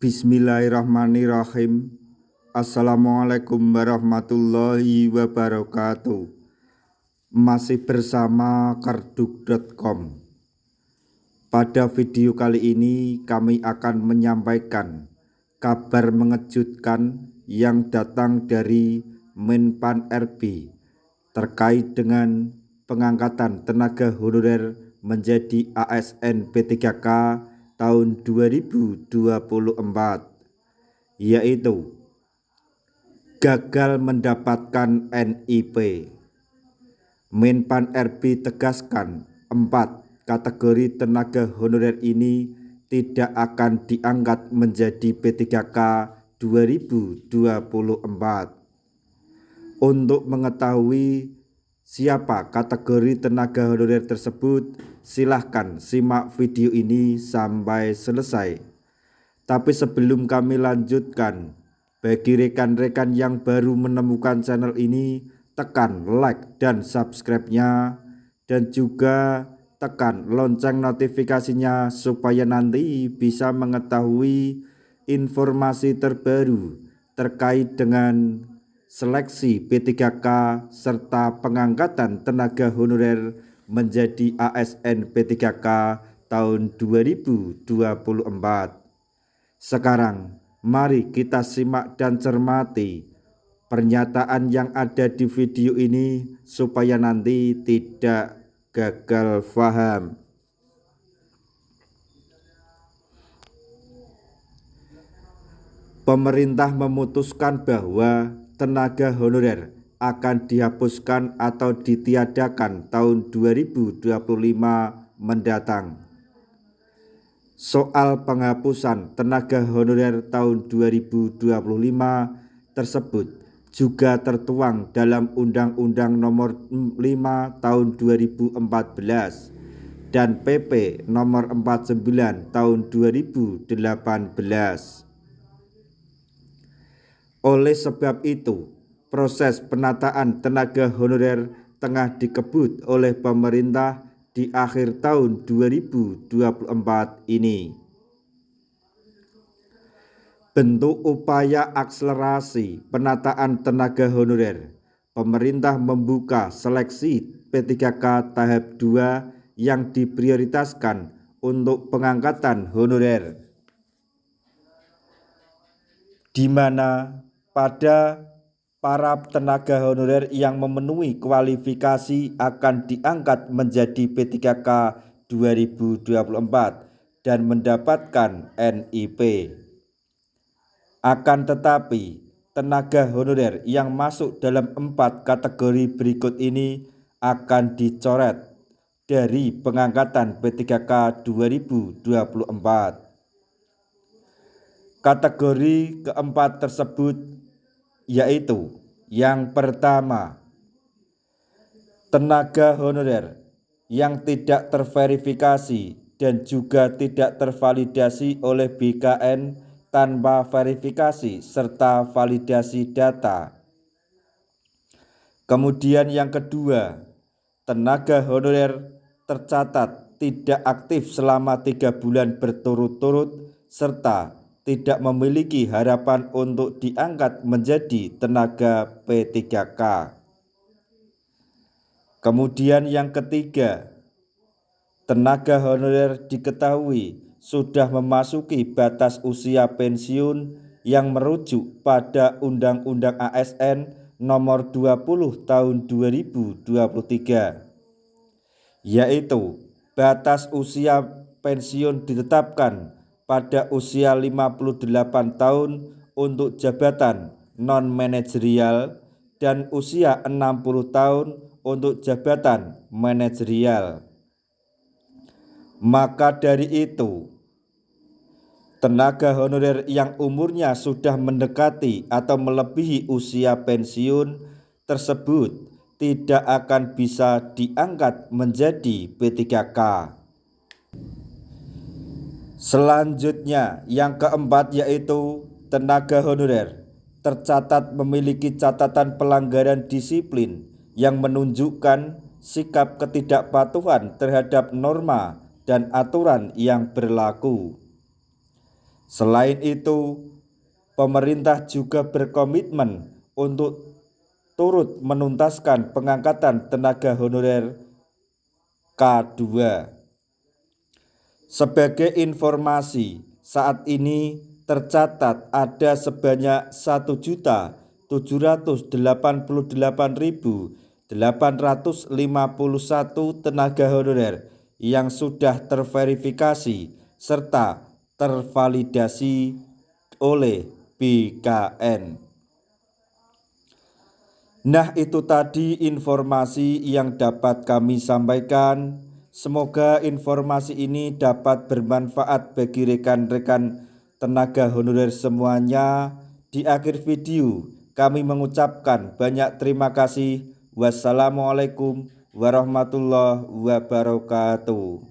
Bismillahirrahmanirrahim. Assalamualaikum warahmatullahi wabarakatuh. Masih bersama karduk.com. Pada video kali ini kami akan menyampaikan kabar mengejutkan yang datang dari Menpan RB terkait dengan pengangkatan tenaga honorer menjadi ASN P3K tahun 2024, yaitu gagal mendapatkan NIP. Menpan RB tegaskan 4 kategori tenaga honorer ini tidak akan diangkat menjadi P3K 2024. Untuk mengetahui siapa kategori tenaga honorer tersebut, silahkan simak video ini sampai selesai. Tapi sebelum kami lanjutkan, bagi rekan-rekan yang baru menemukan channel ini, tekan like dan subscribe-nya, dan juga tekan lonceng notifikasinya supaya nanti bisa mengetahui informasi terbaru terkait dengan seleksi P3K serta pengangkatan tenaga honorer menjadi ASN P3K tahun 2024. Sekarang mari kita simak dan cermati pernyataan yang ada di video ini supaya nanti tidak gagal paham. Pemerintah memutuskan bahwa tenaga honorer akan dihapuskan atau ditiadakan tahun 2025 mendatang. Soal penghapusan tenaga honorer tahun 2025 tersebut juga tertuang dalam Undang-Undang Nomor 5 Tahun 2014 dan PP Nomor 49 Tahun 2018. Oleh sebab itu, proses penataan tenaga honorer tengah dikebut oleh pemerintah di akhir tahun 2024 ini. Bentuk upaya akselerasi penataan tenaga honorer, pemerintah membuka seleksi P3K tahap 2 yang diprioritaskan untuk pengangkatan honorer, di mana pada para tenaga honorer yang memenuhi kualifikasi akan diangkat menjadi P3K 2024 dan mendapatkan NIP. Akan tetapi, tenaga honorer yang masuk dalam 4 kategori berikut ini akan dicoret dari pengangkatan P3K 2024. Kategori keempat tersebut yaitu yang pertama, tenaga honorer yang tidak terverifikasi dan juga tidak tervalidasi oleh BKN tanpa verifikasi serta validasi data. Kemudian yang kedua, tenaga honorer tercatat tidak aktif selama 3 bulan berturut-turut serta tidak memiliki harapan untuk diangkat menjadi tenaga P3K. Kemudian yang ketiga, tenaga honorer diketahui sudah memasuki batas usia pensiun yang merujuk pada Undang-Undang ASN Nomor 20 Tahun 2023, yaitu batas usia pensiun ditetapkan pada usia 58 tahun untuk jabatan non-manajerial dan usia 60 tahun untuk jabatan manajerial. Maka dari itu, tenaga honorer yang umurnya sudah mendekati atau melebihi usia pensiun tersebut tidak akan bisa diangkat menjadi P3K. Selanjutnya, yang keempat yaitu tenaga honorer tercatat memiliki catatan pelanggaran disiplin yang menunjukkan sikap ketidakpatuhan terhadap norma dan aturan yang berlaku. Selain itu, pemerintah juga berkomitmen untuk turut menuntaskan pengangkatan tenaga honorer K2. Sebagai informasi, saat ini tercatat ada sebanyak 1.788.851 tenaga honorer yang sudah terverifikasi serta tervalidasi oleh BKN. Nah, itu tadi informasi yang dapat kami sampaikan. Semoga informasi ini dapat bermanfaat bagi rekan-rekan tenaga honorer semuanya. Di akhir video, kami mengucapkan banyak terima kasih. Wassalamualaikum warahmatullahi wabarakatuh.